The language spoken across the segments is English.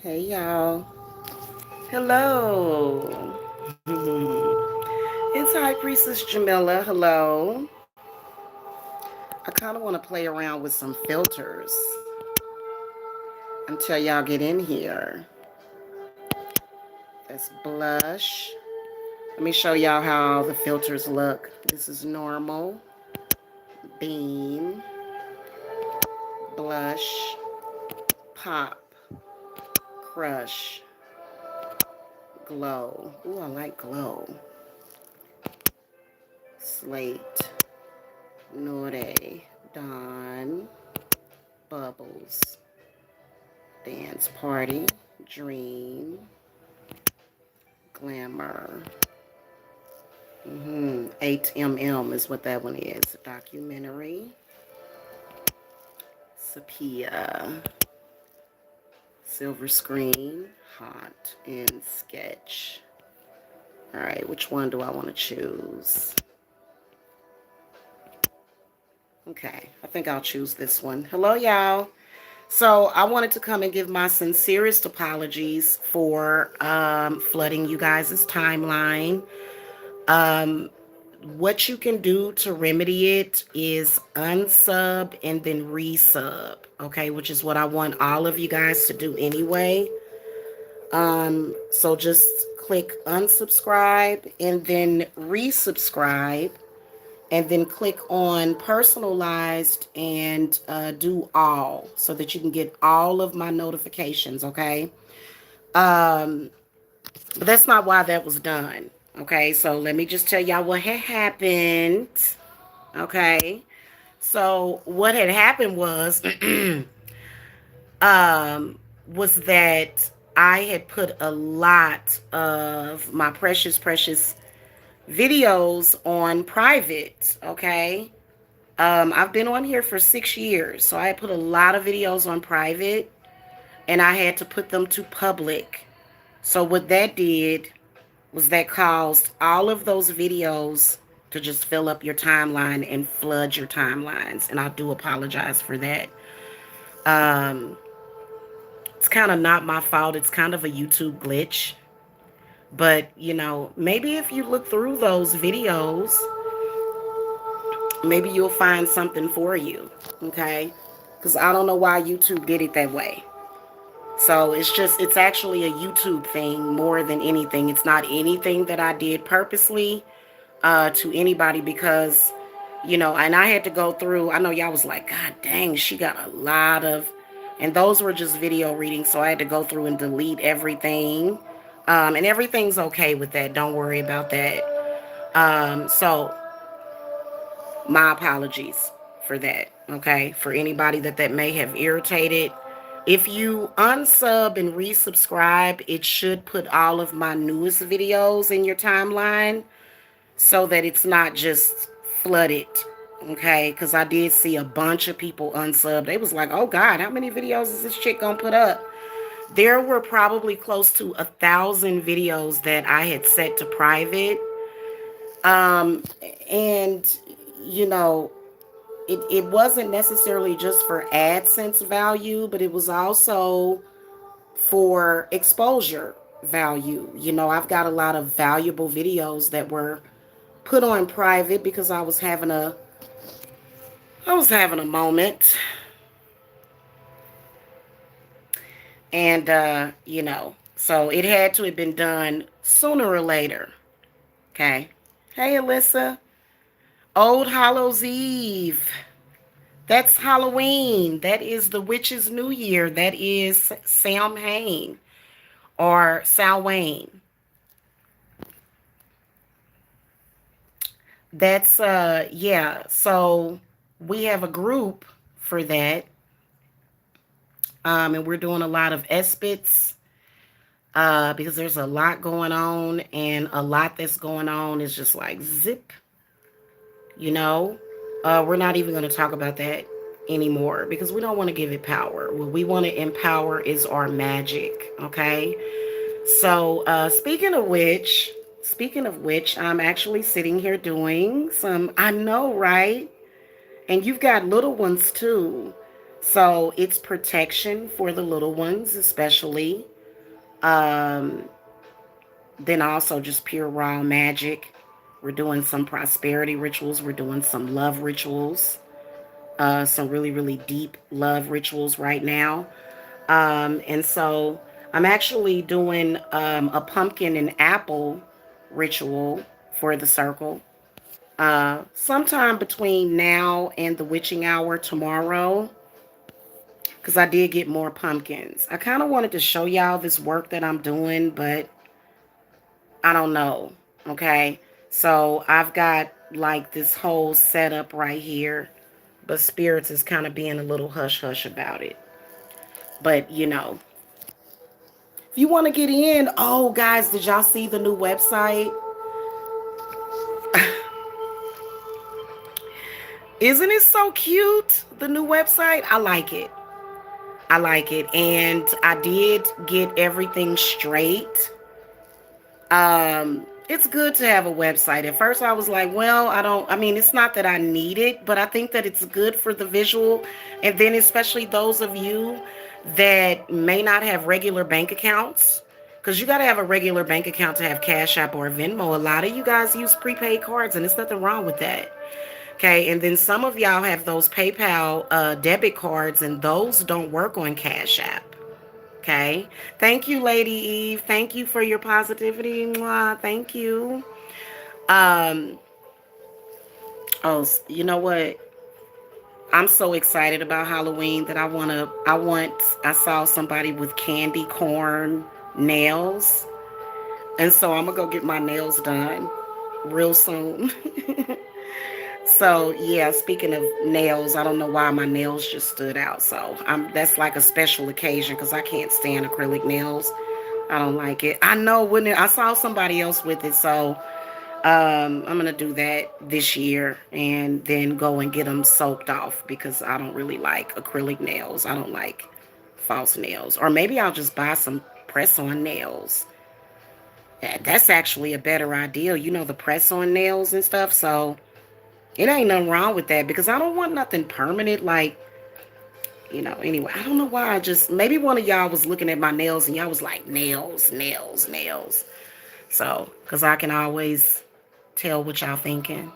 Hey y'all. Hello. It's High Priestess Jamila. Hello. I kind of want to play around with some filters until y'all get in here. That's blush. Let me show y'all how the filters look. This is normal, beam, blush, pop, crush, glow. Ooh, I like glow. Slate, Nore, Dawn, Bubbles, Dance Party, Dream, Glamour. 8mm is what that one is. Documentary, Sepia, Silver Screen, Hot, and Sketch. All right, which one do I want to choose? Okay, I think I'll choose this one. Hello, y'all. So I wanted to come and give my sincerest apologies for flooding you guys' timeline. Um, what you can do to remedy it is unsub and then resub, okay, which is what I want all of you guys to do anyway. So just click unsubscribe and then resubscribe and then click on personalized and do all so that you can get all of my notifications, okay? Um, but that's not why that was done, okay? So let me just tell y'all what had happened, okay? So what had happened was that I had put a lot of my precious videos on private, okay? I've been on here for 6 years, so I put a lot of videos on private, and I had to put them to public. So what that did was that caused all of those videos to just fill up your timeline and flood your timelines, and I do apologize for that. Um, it's kind of not my fault. It's kind of a YouTube glitch. But, maybe if you look through those videos, maybe you'll find something for you, okay? Because I don't know why YouTube did it that way. So it's actually a YouTube thing more than anything. It's not anything that I did purposely to anybody because, and I had to go through, I know y'all was like, God dang, she got a lot of, and those were just video readings. So I had to go through and delete everything. And everything's okay with that. Don't worry about that. So my apologies for that, okay? For anybody that may have irritated. If you unsub and resubscribe, it should put all of my newest videos in your timeline so that it's not just flooded, okay? Because I did see a bunch of people unsub. They was like, oh God, how many videos is this chick gonna put up? There were probably close to 1,000 videos that I had set to private. Um, and you know, it wasn't necessarily just for AdSense value, but it was also for exposure value. I've got a lot of valuable videos that were put on private because I was having a moment. And so it had to have been done sooner or later. Okay. Hey Alyssa. Old Hallows Eve. That's Halloween. That is the Witch's New Year. That is Samhain or Samhain. That's yeah. So we have a group for that. And we're doing a lot of espits because there's a lot going on, and a lot that's going on is just like zip, you know. We're not even going to talk about that anymore because we don't want to give it power. What we want to empower is our magic, okay? So speaking of which, I'm actually sitting here doing some, I know, right? And you've got little ones too. So it's protection for the little ones, especially. Um, then also just pure raw magic. We're doing some prosperity rituals. We're doing some love rituals. Some really, really deep love rituals right now. And so I'm actually doing a pumpkin and apple ritual for the circle. Sometime between now and the witching hour tomorrow, because I did get more pumpkins. I kind of wanted to show y'all this work that I'm doing, but I don't know. Okay. So I've got like this whole setup right here, but spirits is kind of being a little hush hush about it. But if you want to get in, oh guys, did y'all see the new website? Isn't it so cute? The new website? I like it. I like it. And I did get everything straight. It's good to have a website. At first I was like, well, I mean, it's not that I need it, but I think that it's good for the visual. And then especially those of you that may not have regular bank accounts, because you got to have a regular bank account to have Cashapp or Venmo. A lot of you guys use prepaid cards, and there's nothing wrong with that. Okay, and then some of y'all have those PayPal debit cards, and those don't work on Cash App. Okay, thank you, Lady Eve. Thank you for your positivity. Mwah. Thank you. Um, oh, you know what? I'm so excited about Halloween that I saw somebody with candy corn nails, and so I'm gonna go get my nails done real soon. So yeah, speaking of nails, I don't know why my nails just stood out. So that's like a special occasion because I can't stand acrylic nails. I don't like it. I know when I saw somebody else with it, so I'm gonna do that this year and then go and get them soaked off because I don't really like acrylic nails. I don't like false nails, or maybe I'll just buy some press-on nails. That's actually a better idea. The press-on nails and stuff. So it ain't nothing wrong with that because I don't want nothing permanent. Like, anyway, I don't know why. Maybe one of y'all was looking at my nails and y'all was like, nails, nails, nails. So, because I can always tell what y'all thinking.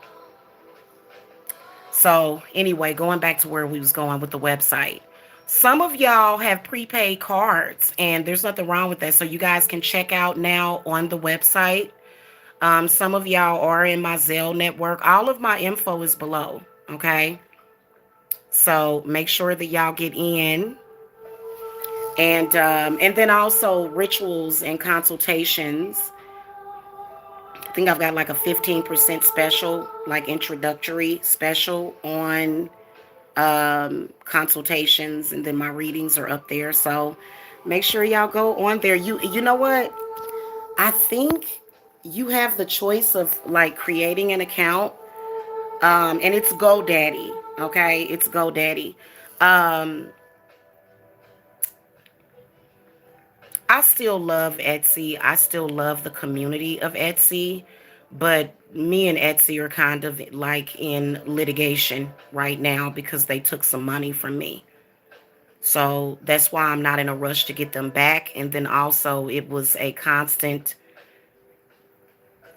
So, anyway, going back to where we was going with the website. Some of y'all have prepaid cards and there's nothing wrong with that. So you guys can check out now on the website. Some of y'all are in my Zelle network. All of my info is below. Okay. So make sure that y'all get in. And then also rituals and consultations. I think I've got like a 15% special, like introductory special on consultations, and then my readings are up there. So make sure y'all go on there. You know what? I think you have the choice of like creating an account. And it's GoDaddy. Okay, it's GoDaddy. Um, I still love Etsy. I still love the community of Etsy, but me and Etsy are kind of like in litigation right now because they took some money from me. So that's why I'm not in a rush to get them back. And then also it was a constant,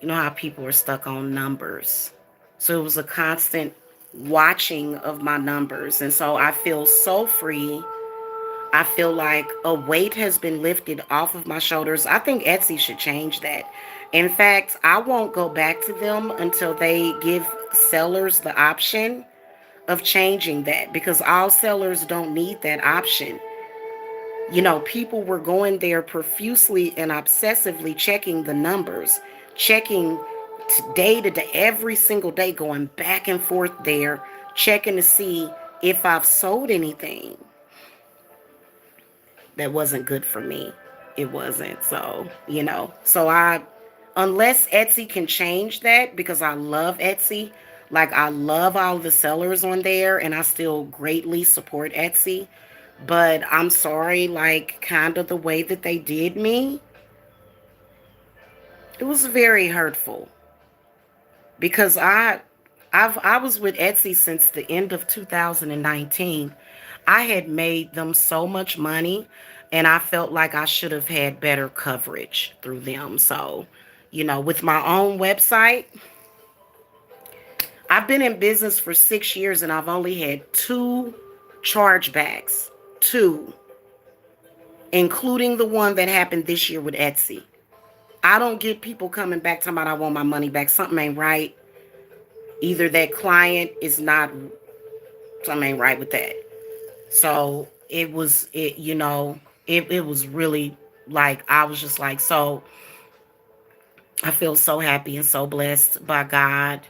how people are stuck on numbers. So it was a constant watching of my numbers. And so I feel so free. I feel like a weight has been lifted off of my shoulders. I think Etsy should change that. In fact, I won't go back to them until they give sellers the option of changing that because all sellers don't need that option. People were going there profusely and obsessively checking the numbers, checking day to day, every single day, going back and forth there, checking to see if I've sold anything. That wasn't good for me. It wasn't. So unless Etsy can change that, because I love Etsy, like I love all the sellers on there and I still greatly support Etsy. But I'm sorry, like kind of the way that they did me, it was very hurtful because I was with Etsy since the end of 2019. I had made them so much money. And I felt like I should have had better coverage through them. So, with my own website, I've been in business for 6 years and I've only had two chargebacks. Two, including the one that happened this year with Etsy. I don't get people coming back talking about I want my money back. Something ain't right. Either that client is not, something ain't right with that. So it was really like, I was just like, so I feel so happy and so blessed by God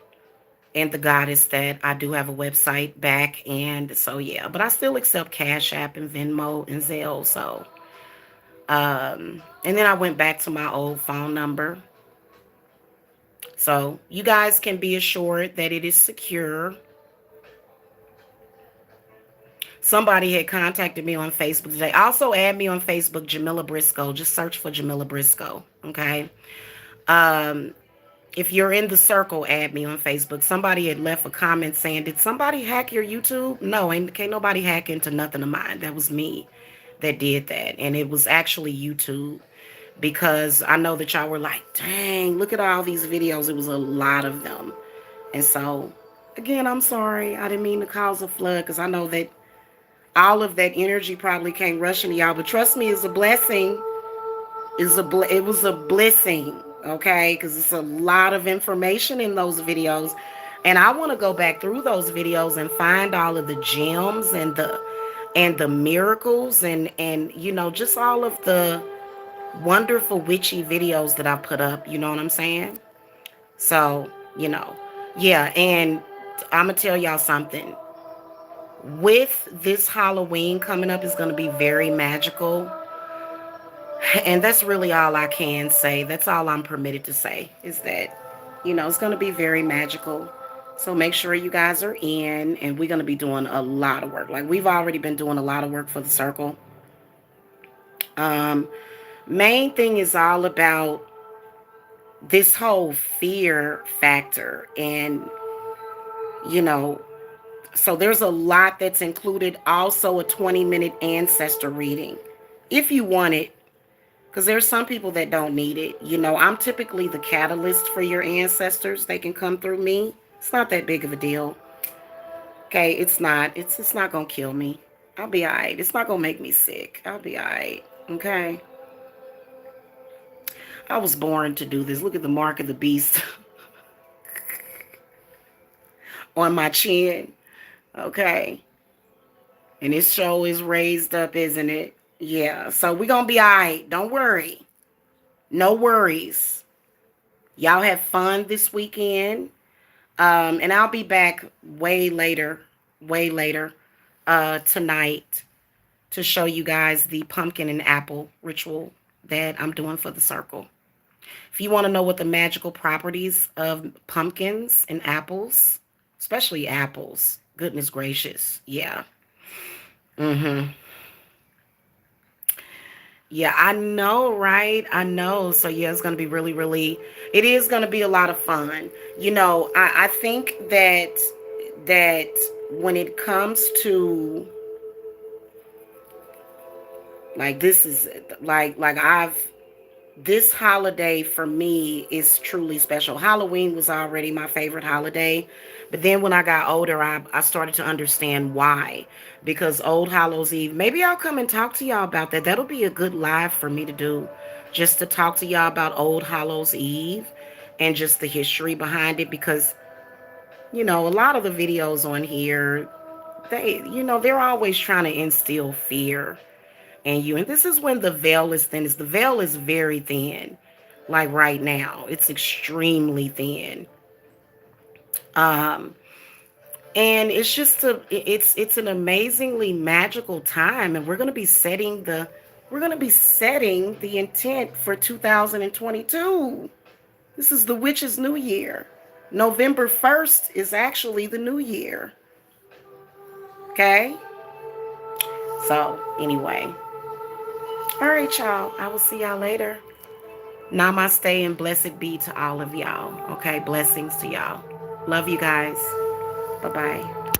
and the goddess that I do have a website back. And so, yeah, but I still accept Cash App and Venmo and Zelle. So, and then I went back to my old phone number. So you guys can be assured that it is secure. Somebody had contacted me on Facebook today. Also add me on Facebook, Jamila Briscoe. Just search for Jamila Briscoe. Okay. Um, if you're in the circle, add me on Facebook. Somebody had left a comment saying, did somebody hack your YouTube? No, can't nobody hack into nothing of mine. That was me that did that. And it was actually YouTube, because I know that y'all were like, dang, look at all these videos. It was a lot of them. And so, again, I'm sorry. I didn't mean to cause a flood, because I know that all of that energy probably came rushing to y'all. But trust me, it's a blessing. It was a blessing, okay? Because it's a lot of information in those videos. And I want to go back through those videos and find all of the gems and the miracles and just all of the wonderful witchy videos that I put up. You know what I'm saying? So, yeah. And I'm going to tell y'all something. With this Halloween coming up, is going to be very magical. And that's really all I can say. That's all I'm permitted to say, is that, it's going to be very magical. So make sure you guys are in, and we're going to be doing a lot of work. Like, we've already been doing a lot of work for the circle. Main thing is all about this whole fear factor. And, so there's a lot that's included. Also a 20-minute ancestor reading, if you want it. Because there's some people that don't need it. I'm typically the catalyst for your ancestors. They can come through me. It's not that big of a deal. Okay, it's not. It's not going to kill me. I'll be all right. It's not going to make me sick. I'll be all right. Okay? I was born to do this. Look at the mark of the beast on my chin. Okay? And this show is raised up, isn't it? Yeah. So we're going to be all right. Don't worry. No worries. Y'all have fun this weekend. And I'll be back way later, tonight, to show you guys the pumpkin and apple ritual that I'm doing for the circle. If you want to know what the magical properties of pumpkins and apples, especially apples, goodness gracious, yeah. Yeah, I know, right? I know. So yeah, it's gonna be really, really, it is gonna be a lot of fun. I think that when it comes to, like, this is like I've this holiday for me is truly special. Halloween was already my favorite holiday, but then when I got older, I started to understand why. Because Old Hallows Eve, maybe I'll come and talk to y'all about that. That'll be a good live for me to do, just to talk to y'all about Old Hallows Eve and just the history behind it. Because, a lot of the videos on here, they're always trying to instill fear and you. And this is when the veil is thin. The veil is very thin. Like right now, it's extremely thin. Um, and it's just it's an amazingly magical time, and we're gonna be setting the intent for 2022. This is the witch's new year. November 1st is actually the new year. Okay? So, anyway. All right, y'all. I will see y'all later. Namaste and blessed be to all of y'all. Okay, blessings to y'all. Love you guys. Bye-bye.